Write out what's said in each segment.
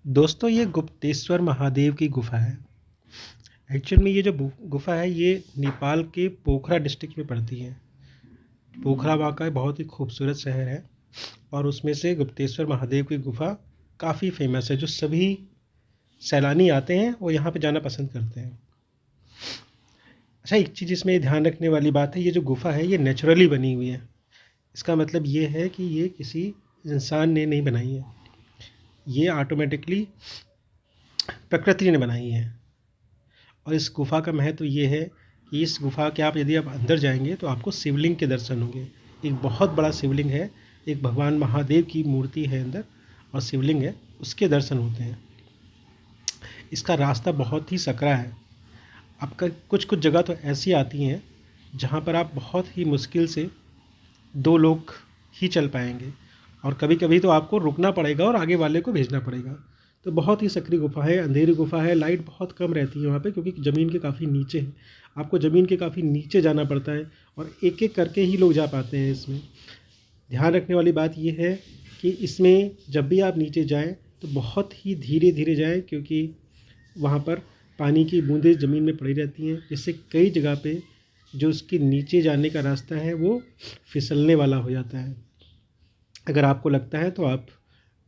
दोस्तों ये गुप्तेश्वर महादेव की गुफ़ा है। एक्चुअल में ये जो गुफ़ा है ये नेपाल के पोखरा डिस्ट्रिक्ट में पड़ती है। पोखरा वहाँ का बहुत ही खूबसूरत शहर है और उसमें से गुप्तेश्वर महादेव की गुफ़ा काफ़ी फेमस है, जो सभी सैलानी आते हैं वो यहाँ पे जाना पसंद करते हैं। अच्छा, एक चीज़ इसमें ध्यान रखने वाली बात है, ये जो गुफ़ा है ये नेचुरली बनी हुई है। इसका मतलब ये है कि ये किसी इंसान ने नहीं बनाई है, ये ऑटोमेटिकली प्रकृति ने बनाई है। और इस गुफ़ा का महत्व ये है कि इस गुफ़ा के यदि आप अंदर जाएंगे तो आपको शिवलिंग के दर्शन होंगे। एक बहुत बड़ा शिवलिंग है, एक भगवान महादेव की मूर्ति है अंदर और शिवलिंग है, उसके दर्शन होते हैं। इसका रास्ता बहुत ही सकरा है। आपका कुछ कुछ जगह तो ऐसी आती हैं जहाँ पर आप बहुत ही मुश्किल से 2 लोग ही चल पाएंगे और कभी कभी तो आपको रुकना पड़ेगा और आगे वाले को भेजना पड़ेगा। तो बहुत ही सकरी गुफ़ा है, अंधेरी गुफ़ा है, लाइट बहुत कम रहती है वहाँ पे क्योंकि ज़मीन के काफ़ी नीचे है। आपको ज़मीन के काफ़ी नीचे जाना पड़ता है और एक एक करके ही लोग जा पाते हैं इसमें। ध्यान रखने वाली बात यह है कि इसमें जब भी आप नीचे जाएं तो बहुत ही धीरे धीरे जाएं, क्योंकि वहाँ पर पानी की बूंदें ज़मीन में पड़ी रहती हैं, जिससे कई जगह पे जो उसके नीचे जाने का रास्ता है वो फिसलने वाला हो जाता है। अगर आपको लगता है तो आप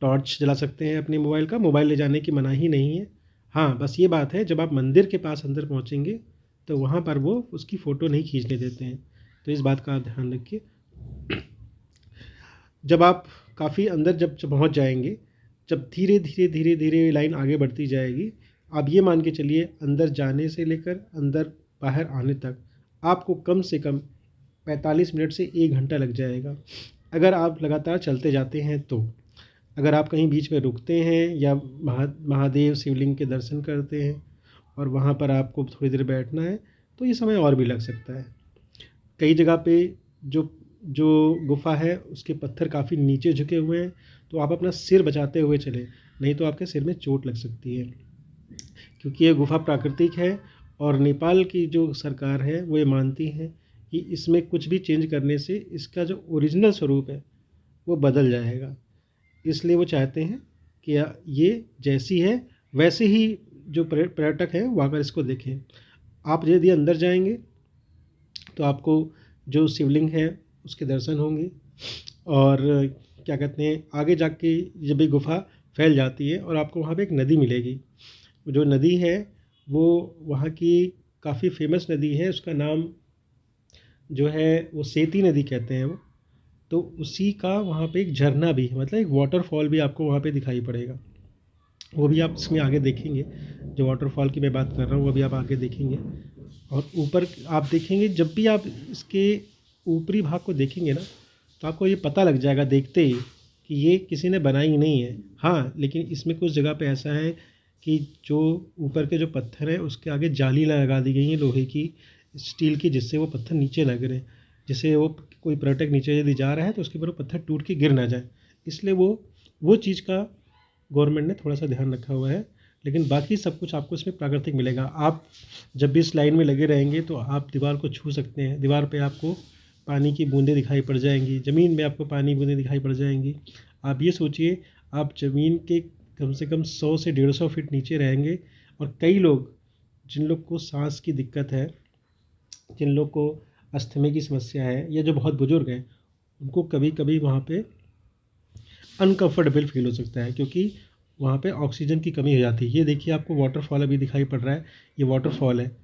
टॉर्च जला सकते हैं अपने मोबाइल का। मोबाइल ले जाने की मनाही नहीं है। हाँ, बस ये बात है, जब आप मंदिर के पास अंदर पहुँचेंगे तो वहाँ पर वो उसकी फ़ोटो नहीं खींचने देते हैं, तो इस बात का आप ध्यान रखिए। जब आप काफ़ी अंदर जब पहुँच जाएंगे, जब धीरे धीरे धीरे धीरे लाइन आगे बढ़ती जाएगी, आप ये मान के चलिए अंदर जाने से लेकर अंदर बाहर आने तक आपको कम से कम 45 मिनट से 1 घंटा लग जाएगा, अगर आप लगातार चलते जाते हैं तो। अगर आप कहीं बीच में रुकते हैं या महादेव शिवलिंग के दर्शन करते हैं और वहाँ पर आपको थोड़ी देर बैठना है तो ये समय और भी लग सकता है। कई जगह पे जो जो गुफ़ा है उसके पत्थर काफ़ी नीचे झुके हुए हैं, तो आप अपना सिर बचाते हुए चलें, नहीं तो आपके सिर में चोट लग सकती है। क्योंकि ये गुफ़ा प्राकृतिक है और नेपाल की जो सरकार है वो ये मानती है कि इसमें कुछ भी चेंज करने से इसका जो ओरिजिनल स्वरूप है वो बदल जाएगा। इसलिए वो चाहते हैं कि ये जैसी है वैसे ही जो पर्यटक हैं वो आकर इसको देखें। आप यदि अंदर जाएंगे तो आपको जो शिवलिंग है उसके दर्शन होंगे और क्या कहते हैं, आगे जाके जब ये गुफ़ा फैल जाती है और आपको वहाँ पे एक नदी मिलेगी। जो नदी है वो वहाँ की काफ़ी फेमस नदी है, उसका नाम जो है वो सेती नदी कहते हैं वो। तो उसी का वहाँ पे एक झरना भी है, मतलब एक वाटरफॉल भी आपको वहाँ पे दिखाई पड़ेगा। वो भी आप इसमें आगे देखेंगे। जो वाटरफॉल की मैं बात कर रहा हूँ वो भी आप आगे देखेंगे। और ऊपर आप देखेंगे, जब भी आप इसके ऊपरी भाग को देखेंगे ना तो आपको ये पता लग जाएगा देखते ही कि ये किसी ने बनाई नहीं है। हाँ, लेकिन इसमें कुछ जगह पे ऐसा है कि जो ऊपर के जो पत्थर हैं उसके आगे जाली लगा दी गई है लोहे की, स्टील की, जिससे वो पत्थर नीचे लग रहे हैं, जिससे वो कोई पर्यटक नीचे यदि जा रहा है तो उसके ऊपर वो पत्थर टूट के गिर ना जाए। इसलिए वो चीज़ का गवर्नमेंट ने थोड़ा सा ध्यान रखा हुआ है। लेकिन बाकी सब कुछ आपको इसमें प्राकृतिक मिलेगा। आप जब भी इस लाइन में लगे रहेंगे तो आप दीवार को छू सकते हैं, दीवार पे आपको पानी की बूंदें दिखाई पड़ जाएंगी, ज़मीन में आपको पानी बूंदें दिखाई पड़ जाएंगी। आप ये सोचिए, आप ज़मीन के कम से कम 100 से 150 फीट नीचे रहेंगे और कई लोग, जिन लोग को सांस की दिक्कत है, जिन लोग को अस्थमे की समस्या है या जो बहुत बुजुर्ग हैं, उनको कभी कभी वहाँ पे अनकंफर्टेबल फील हो सकता है, क्योंकि वहाँ पे ऑक्सीजन की कमी हो जाती है। ये देखिए, आपको वाटरफॉल अभी दिखाई पड़ रहा है, ये वाटरफॉल है,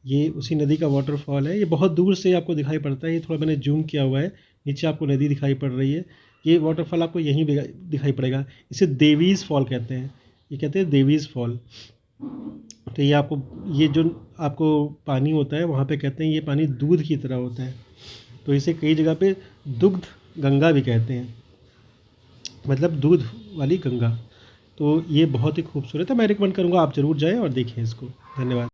ये उसी नदी का वाटरफॉल है। ये बहुत दूर से आपको दिखाई पड़ता है, ये थोड़ा मैंने जूम किया हुआ है, नीचे आपको नदी दिखाई पड़ रही है। ये वाटरफॉल आपको यहीं दिखाई पड़ेगा। इसे देवीज़ फॉल कहते हैं, ये कहते हैं देवीज़ फॉल। तो ये जो आपको पानी होता है वहाँ पे कहते हैं ये पानी दूध की तरह होता है, तो इसे कई जगह पे दुग्ध गंगा भी कहते हैं, मतलब दूध वाली गंगा। तो ये बहुत ही खूबसूरत है, मैं रिकमेंड करूँगा आप ज़रूर जाएँ और देखें इसको। धन्यवाद।